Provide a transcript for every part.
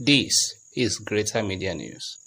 This is Greater Media News.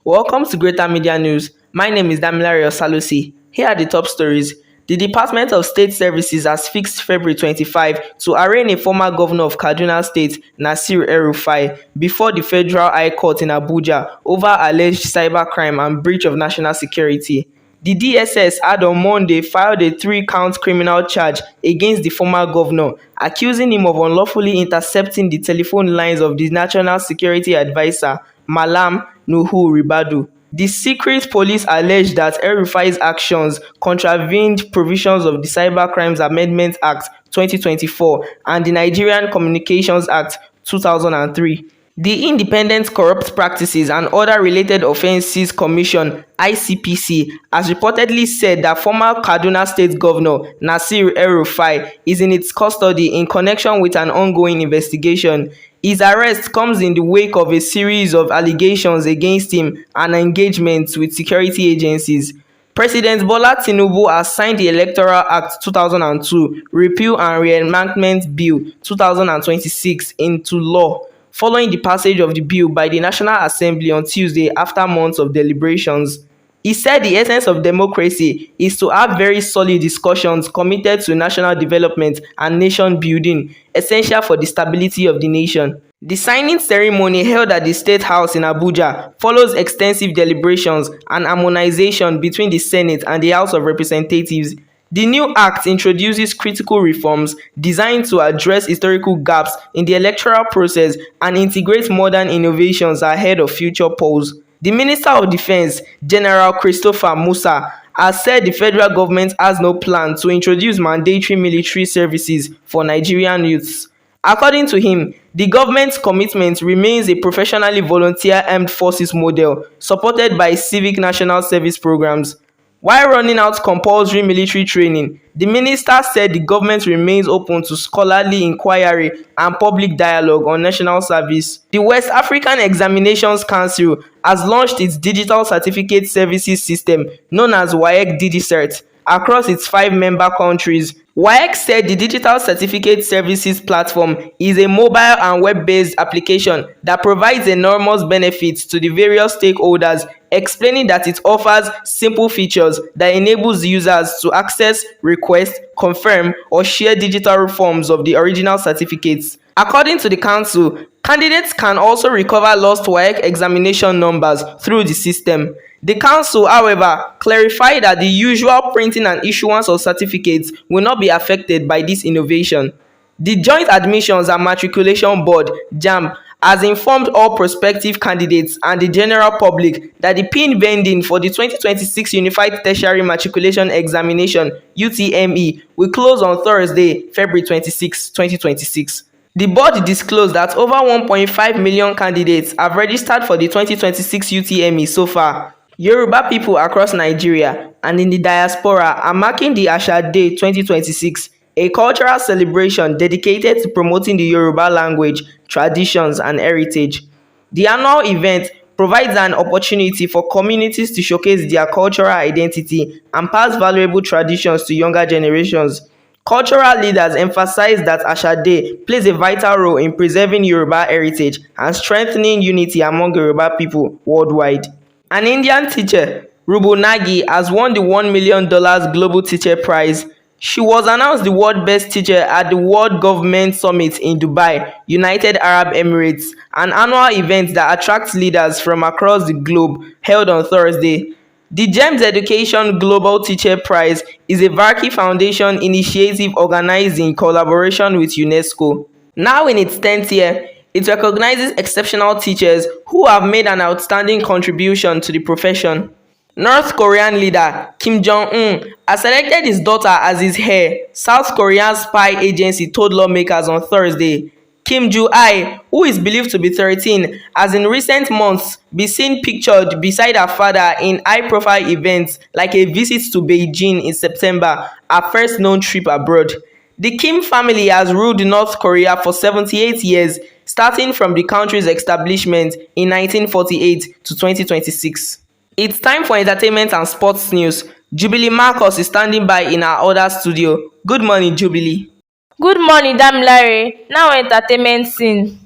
Welcome to Greater Media News. My name is Damilare Osalusi. Here are the top stories. The Department of State Services has fixed February 25 to arraign a former governor of Kaduna State, Nasir El-Rufai, before the Federal High Court in Abuja over alleged cybercrime and breach of national security. The DSS had on Monday filed a 3-count criminal charge against the former governor, accusing him of unlawfully intercepting the telephone lines of the National Security Advisor, Malam Nuhu Ribadu. The secret police alleged that El-Rufai's actions contravened provisions of the Cybercrimes Amendment Act 2024 and the Nigerian Communications Act 2003. The Independent Corrupt Practices and Other Related Offences Commission (ICPC) has reportedly said that former Kaduna State Governor Nasir El-Rufai is in its custody in connection with an ongoing investigation. His arrest comes in the wake of a series of allegations against him and engagements with security agencies. President Bola Tinubu has signed the Electoral Act 2002 Repeal and Reenactment Bill 2026 into law, following the passage of the bill by the National Assembly on Tuesday after months of deliberations. He said the essence of democracy is to have very solid discussions committed to national development and nation building, essential for the stability of the nation. The signing ceremony held at the State House in Abuja follows extensive deliberations and harmonization between the Senate and the House of Representatives. The new act introduces critical reforms designed to address historical gaps in the electoral process and integrate modern innovations ahead of future polls. The Minister of Defense, General Christopher Musa, has said the federal government has no plan to introduce mandatory military services for Nigerian youths. According to him, the government's commitment remains a professionally volunteer armed forces model supported by civic national service programs. While running out compulsory military training, the minister said the government remains open to scholarly inquiry and public dialogue on national service. The West African Examinations Council has launched its digital certificate services system known as WAEC DigiCert across its 5 member countries. WAEC said the digital certificate services platform is a mobile and web-based application that provides enormous benefits to the various stakeholders, explaining that it offers simple features that enables users to access, request, confirm, or share digital forms of the original certificates. According to the council, candidates can also recover lost WAEC examination numbers through the system. The council, however, clarified that the usual printing and issuance of certificates will not be affected by this innovation. The Joint Admissions and Matriculation Board (JAMB) has informed all prospective candidates and the general public that the PIN vending for the 2026 Unified Tertiary Matriculation Examination (UTME) will close on Thursday, February 26, 2026. The board disclosed that over 1.5 million candidates have registered for the 2026 UTME so far. Yoruba people across Nigeria and in the diaspora are marking the Asha Day 2026, a cultural celebration dedicated to promoting the Yoruba language, traditions, and heritage. The annual event provides an opportunity for communities to showcase their cultural identity and pass valuable traditions to younger generations. Cultural leaders emphasize that Asha Day plays a vital role in preserving Yoruba heritage and strengthening unity among Yoruba people worldwide. An Indian teacher, Rubu Nagi, has won the $1 million Global Teacher Prize. She was announced the world best teacher at the World Government Summit in Dubai, United Arab Emirates, an annual event that attracts leaders from across the globe, held on Thursday. The GEMS Education Global Teacher Prize is a Varki Foundation initiative organized in collaboration with UNESCO. Now in its 10th year, it recognizes exceptional teachers who have made an outstanding contribution to the profession. North Korean leader Kim Jong-un has selected his daughter as his heir, South Korea's spy agency told lawmakers on Thursday. Kim Joo-ai, who is believed to be 13, has in recent months been seen pictured beside her father in high-profile events like a visit to Beijing in September, her first known trip abroad. The Kim family has ruled North Korea for 78 years, starting from the country's establishment in 1948 to 2026. It's time for entertainment and sports news. Jubilee Marcus is standing by in our other studio. Good morning, Jubilee. Good morning, Damilare. Now entertainment scene.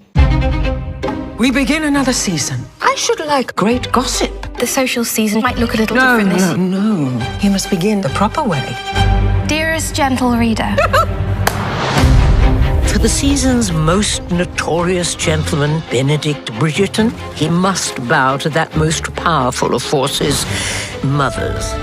We begin another season. I should like great gossip. The social season might look a little different this year. No. You must begin the proper way. Dearest gentle reader. For the season's most notorious gentleman, Benedict Bridgerton, he must bow to that most powerful of forces, mothers.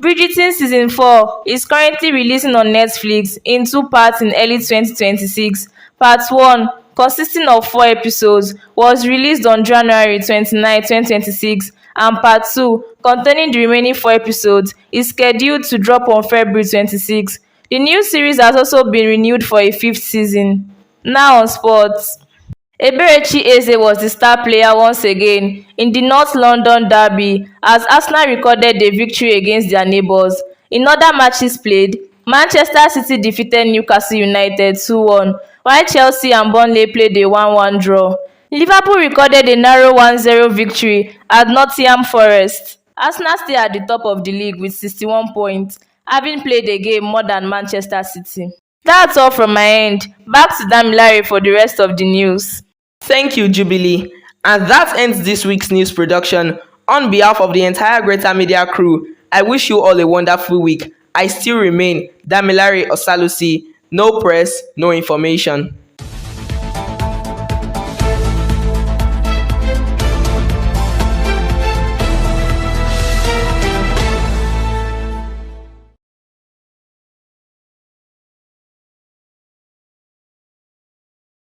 Bridgerton Season 4 is currently releasing on Netflix in 2 parts in early 2026. Part 1, consisting of 4 episodes, was released on January 29, 2026, and Part 2, containing the remaining 4 episodes, is scheduled to drop on February 26. The new series has also been renewed for a 5th season. Now on sports. Eberechi Eze was the star player once again in the North London derby as Arsenal recorded a victory against their neighbours. In other matches played, Manchester City defeated Newcastle United 2-1, while Chelsea and Burnley played a 1-1 draw. Liverpool recorded a narrow 1-0 victory at Nottingham Forest. Arsenal stay at the top of the league with 61 points, having played a game more than Manchester City. That's all from my end. Back to Damilare for the rest of the news. Thank you, Jubilee. And that ends this week's news production. On behalf of the entire Greater Media crew, I wish you all a wonderful week. I still remain Damilare Osalusi. No press, no information.